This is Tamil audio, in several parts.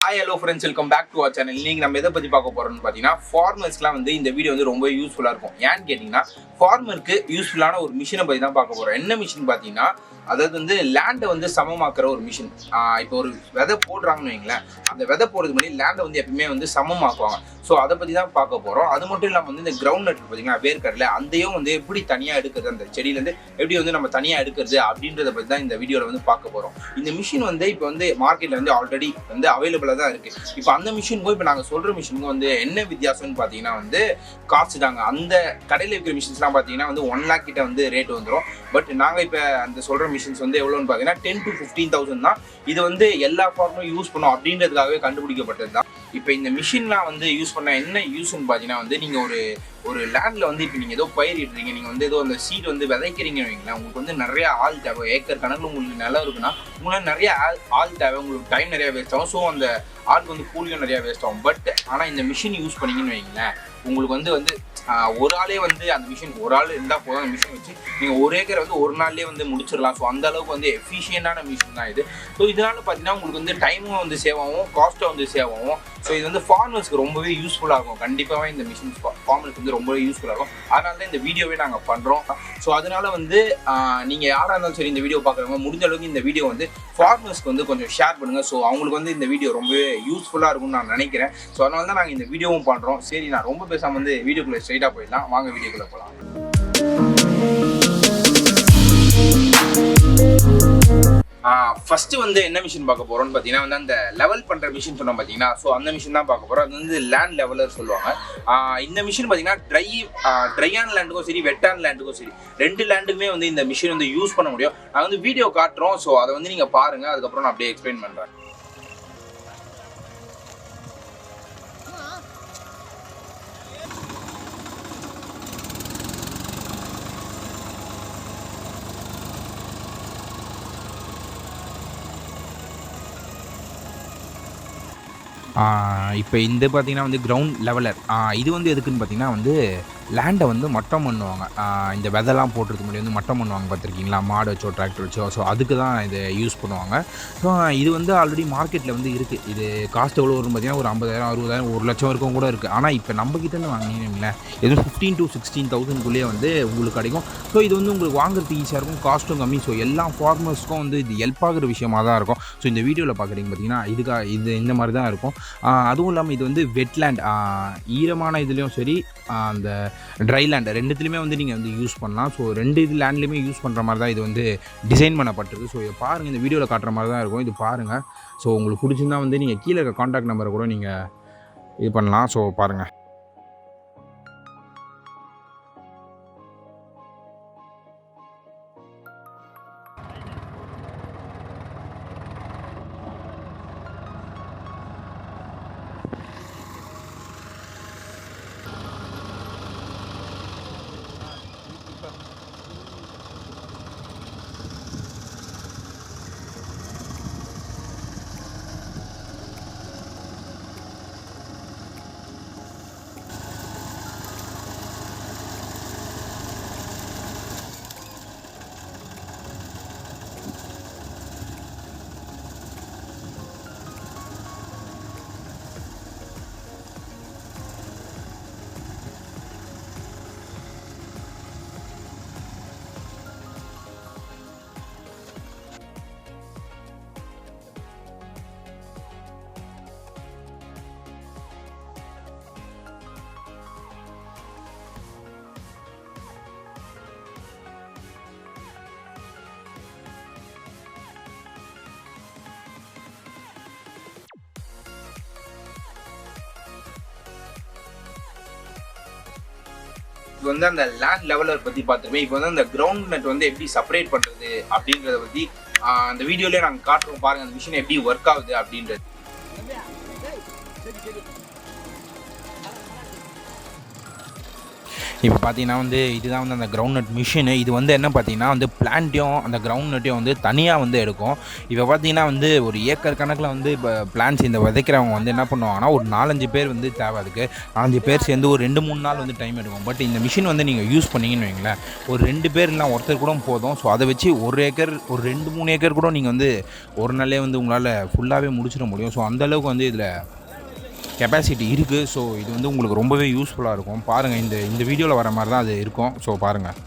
Hi, hello friends, welcome back to our channel. இன்னைக்கு நம்ம எதை பத்தி பார்க்க போறோம்னு பாத்தீங்கன்னா ஃபார்மர்ஸ்க்குலாம் வந்து இந்த வீடியோ வந்து ரொம்ப யூஸ்ஃபுல்லா இருக்கும். ஏன்னு கேட்டீங்கன்னா ஃபார்மருக்கு யூஸ்ஃபுல்லான ஒரு மிஷினை பத்தி தான் பார்க்க போறோம். என்ன மிஷின் பாத்தீங்கன்னா அதாவது வந்து லேண்டை வந்து சமமாக்குற ஒரு மிஷின். இப்போ ஒரு விதை போடுறாங்கன்னு வைங்களேன், அந்த விதை போடுறது மாதிரி லேண்டை வந்து எப்பவுமே வந்து சமமாக்குவாங்க. ஸோ அதை பத்தி தான் பார்க்க போறோம். அது மட்டும் இல்லாமல் வந்து இந்த கிரவுண்ட் நட் பார்த்தீங்கன்னா வேர்க்கடலை அந்தையும் வந்து எப்படி தனியா எடுக்கிறது, அந்த செடியிலேருந்து எப்படி வந்து நம்ம தனியா எடுக்கிறது அப்படின்றத பத்தி தான் இந்த வீடியோவில் வந்து பார்க்க போறோம். இந்த மிஷின் வந்து இப்போ வந்து மார்க்கெட்ல வந்து ஆல்ரெடி வந்து அவைலபிளாக தான் இருக்கு. இப்போ அந்த மிஷினுக்கும் இப்போ நாங்கள் சொல்ற மிஷினுக்கும் வந்து என்ன வித்தியாசம்னு பார்த்தீங்கன்னா வந்து காசு தாங்க. அந்த கடையில் இருக்கிற மிஷின்ஸ்லாம் பார்த்தீங்கன்னா வந்து 1 lakh கிட்ட வந்து ரேட் வந்துடும். பட் நாங்கள் இப்போ அந்த சொல்ற மிஷின்ஸ் வந்து எவ்வளோன்னு பார்த்தீங்கன்னா 10 to 15,000 தான். இது வந்து எல்லா ஃபார்மும் யூஸ் பண்ணும் அப்படின்றதுக்காகவே கண்டுபிடிக்கப்பட்டது தான். இப்போ இந்த மிஷின்லாம் வந்து யூஸ் பண்ண என்ன யூஸ்ன்னு பார்த்தீங்கன்னா வந்து நீங்கள் ஒரு லேண்டில் வந்து இப்போ நீங்கள் ஏதோ பயிரிடுறீங்க, நீங்கள் வந்து ஏதோ அந்த சீட் வந்து விதைக்கிறீங்கன்னு வைங்களேன், உங்களுக்கு வந்து நிறைய ஆள் தேவை. ஏக்கர் கணக்கில் உங்களுக்கு நிலம் இருக்குன்னா உங்களுக்கு நிறைய ஆள் தேவை, உங்களுக்கு டைம் நிறையா வேஸ்ட் ஆகும். ஸோ அந்த ஆளுக்கு வந்து கூலியும் நிறையா வேஸ்ட் ஆகும். பட் ஆனால் இந்த மிஷின் யூஸ் பண்ணிங்கன்னு வைங்களேன், உங்களுக்கு வந்து ஒரு ஆளே வந்து அந்த மிஷின் ஒரு ஆள் இருந்தால் போதும். அந்த மிஷின் வச்சு நீங்கள் ஒரு ஏக்கரை வந்து ஒரு நாள்லேயே வந்து முடிச்சிடலாம். ஸோ அந்த அளவுக்கு வந்து எஃபிஷியண்டான மிஷின் தான் இது. ஸோ இதனால பார்த்தீங்கன்னா உங்களுக்கு வந்து டைமும் வந்து சேவ் ஆகும், காஸ்ட்டும் வந்து சேவ் ஆகும். ஸோ இது வந்து ஃபார்மர்ஸ்க்கு ரொம்பவே யூஸ்ஃபுல்லாக இருக்கும். கண்டிப்பாகவே இந்த மிஷின்ஸ் ஃபார்மர்ஸ்க்கு வந்து ரொம்பவே யூஸ்ஃபுல்லாக இருக்கும். அதனால தான் இந்த வீடியோவே நாங்கள் பண்ணுறோம். ஸோ அதனால வந்து நீங்கள் யாராக இருந்தாலும் சரி இந்த வீடியோ பார்க்குறவங்க முடிஞ்ச அளவுக்கு இந்த வீடியோ வந்து ஃபார்மர்ஸ்க்கு வந்து கொஞ்சம் ஷேர் பண்ணுங்கள். ஸோ அவங்களுக்கு வந்து இந்த வீடியோ ரொம்பவே யூஸ்ஃபுல்லாக இருக்கும்னு நான் நினைக்கிறேன். ஸோ அதனால தான் நாங்கள் இந்த வீடியோவும் பண்ணுறோம். சரி, நான் ரொம்ப பேசாமல் வந்து வீடியோக்குள்ளே ஸ்ட்ரைட்டாக போயிடலாம். வாங்க வீடியோக்குள்ளே போகலாம். ஃபர்ஸ்ட் வந்து என்ன மிஷின் பார்க்க போறோம்னு பார்த்தீங்கன்னா வந்து அந்த லெவல் பண்ற மிஷின் சொன்னோம் பார்த்தீங்கன்னா. ஸோ அந்த மிஷின் தான் பார்க்க போறோம். அது வந்து லேண்ட் லெவலர் சொல்லுவாங்க. இந்த மிஷின் பார்த்தீங்கன்னா ட்ரையான லேண்டுக்கும் சரி வெட்டான லேண்டுக்கும் சரி ரெண்டு லேண்டுக்குமே வந்து இந்த மிஷின் வந்து யூஸ் பண்ண முடியும். நான் வந்து வீடியோ காட்டுறோம். ஸோ அதை வந்து நீங்க பாருங்க, அதுக்கப்புறம் நான் அப்படியே எக்ஸ்பிளைன் பண்றேன். இப்போ இந்த பார்த்தீங்கன்னா வந்து கிரவுண்ட் லெவலர். இது வந்து எதுக்குன்னு பார்த்தீங்கன்னா வந்து லேண்டை வந்து மட்டம் பண்ணுவாங்க. இந்த விதைலாம் போட்டுறது முன்னாடி வந்து மட்டம் பண்ணுவாங்க பார்த்துருக்கீங்களா, மாடு வச்சோ டிராக்டர் வச்சோ. ஸோ அதுக்கு தான் இதை யூஸ் பண்ணுவாங்க. ஸோ இது வந்து ஆல்ரெடி மார்க்கெட்டில் வந்து இருக்குது. இது காஸ்ட் எவ்வளோ வரும் பார்த்தீங்கன்னா ஒரு 50,000 60,000 1 லட்சம் வரைக்கும் கூட இருக்குது. ஆனால் இப்போ நம்ம கிட்டேருந்து வாங்கினீங்களேன் எதுவும் 15 to 16,000 வந்து உங்களுக்கு கிடைக்கும். ஸோ இது வந்து உங்களுக்கு வாங்குறது ஈஸியாக இருக்கும், காஸ்ட்டும் கம்மி. ஸோ எல்லா ஃபார்மர்ஸ்க்கும் வந்து இது ஹெல்ப் ஆகிற விஷயமாக தான் இருக்கும். ஸோ இந்த வீடியோவில் பார்க்குறீங்க பார்த்தீங்கன்னா இது இந்த மாதிரி தான் இருக்கும். அதுவும் இல்லாமல் இது வந்து வெட்லேண்ட், ஈரமான இதுலேயும் சரி அந்த ட்ரை லேண்ட் ரெண்டுத்துலையுமே வந்து நீங்கள் வந்து யூஸ் பண்ணலாம். ஸோ ரெண்டு இது லேண்ட்லேயுமே யூஸ் பண்ணுற மாதிரி தான் இது வந்து டிசைன் பண்ணப்பட்டிருக்கு. ஸோ இதை பாருங்கள், இந்த வீடியோவில் காட்டுற மாதிரி தான் இருக்கும். இது பாருங்கள். ஸோ உங்களுக்கு பிடிச்சிருந்தா வந்து நீங்கள் கீழே இருக்க காண்டாக்ட் நம்பரை கூட நீங்கள் இது பண்ணலாம். ஸோ பாருங்கள். இப்போ வந்து அந்த லேண்ட் லெவலர் பற்றி பார்த்துருப்பேன். இப்போ வந்து அந்த கிரவுண்ட் நெட் வந்து எப்படி செப்பரேட் பண்ணுறது அப்படின்றத பற்றி அந்த வீடியோலேயே நாங்கள் காட்டுறோம். பாருங்கள் அந்த மிஷின் எப்படி ஒர்க் ஆகுது அப்படின்றது. இப்போ பார்த்தீங்கன்னா வந்து இதுதான் வந்து அந்த கிரவுண்ட் நட் மிஷினு. இது வந்து என்ன பார்த்தீங்கன்னா வந்து பிளான்ட்டையும் அந்த கிரவுண்ட் நட்டையும் வந்து தனியாக வந்து எடுக்கும். இப்போ பார்த்தீங்கன்னா வந்து ஒரு ஏக்கர் கணக்கில் வந்து இப்போ பிளான்ஸ் இந்த விதைக்கிறவங்க வந்து என்ன பண்ணுவாங்கன்னா ஒரு 4-5 பேர் வந்து தேவை. அதுக்கு 4 பேர் சேர்ந்து ஒரு 2-3 நாள் வந்து டைம் எடுக்கும். பட் இந்த மிஷின் வந்து நீங்கள் யூஸ் பண்ணிங்கன்னு வைங்களேன், ஒரு 2 பேர் இல்லை ஒருத்தர் கூட போதும். ஸோ அதை வச்சு 1 ஏக்கர் ஒரு 2-3 ஏக்கர் கூட நீங்கள் வந்து ஒரு நாளே வந்து உங்களால் ஃபுல்லாகவே முடிச்சிட முடியும். ஸோ அந்தளவுக்கு வந்து இதில் கெப்பாசிட்டி இருக்குது. ஸோ இது வந்து உங்களுக்கு ரொம்பவே யூஸ்ஃபுல்லாக இருக்கும். பாருங்கள், இந்த வீடியோவில் வர மாதிரி தான் அது இருக்கும். ஸோ பாருங்கள்.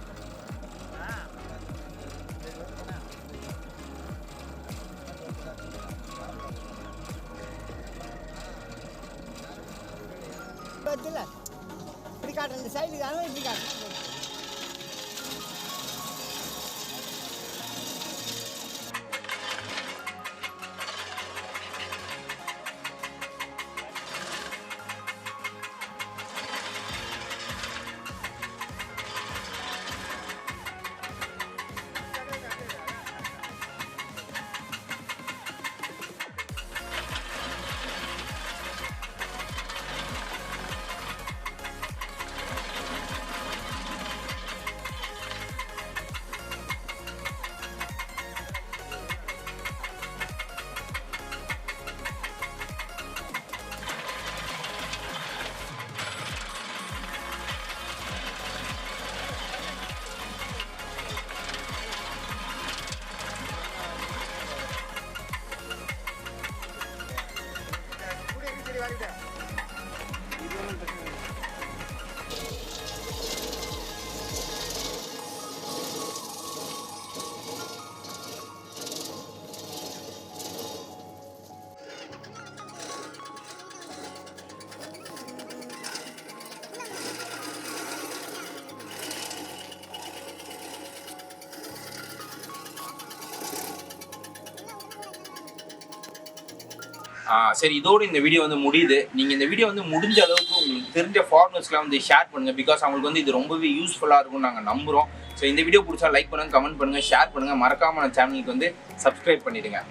சரி, இதோடு இந்த வீடியோ வந்து முடியுது. நீங்கள் இந்த வீடியோ வந்து முடிஞ்ச அளவுக்கு உங்களுக்கு தெரிஞ்ச ஃபார்மர்ஸ்லாம் வந்து ஷேர் பண்ணுங்கள். பிகாஸ் அவங்களுக்கு வந்து இது ரொம்பவே யூஸ்ஃபுல்லாக இருக்கும்னு நாங்கள் நம்புகிறோம். ஸோ இந்த வீடியோ பிடிச்சா லைக் பண்ணுங்கள், கமெண்ட் பண்ணுங்கள், ஷேர் பண்ணுங்கள். மறக்காமல் நம்ம சேனலுக்கு வந்து சப்ஸ்கிரைப் பண்ணிடுங்க.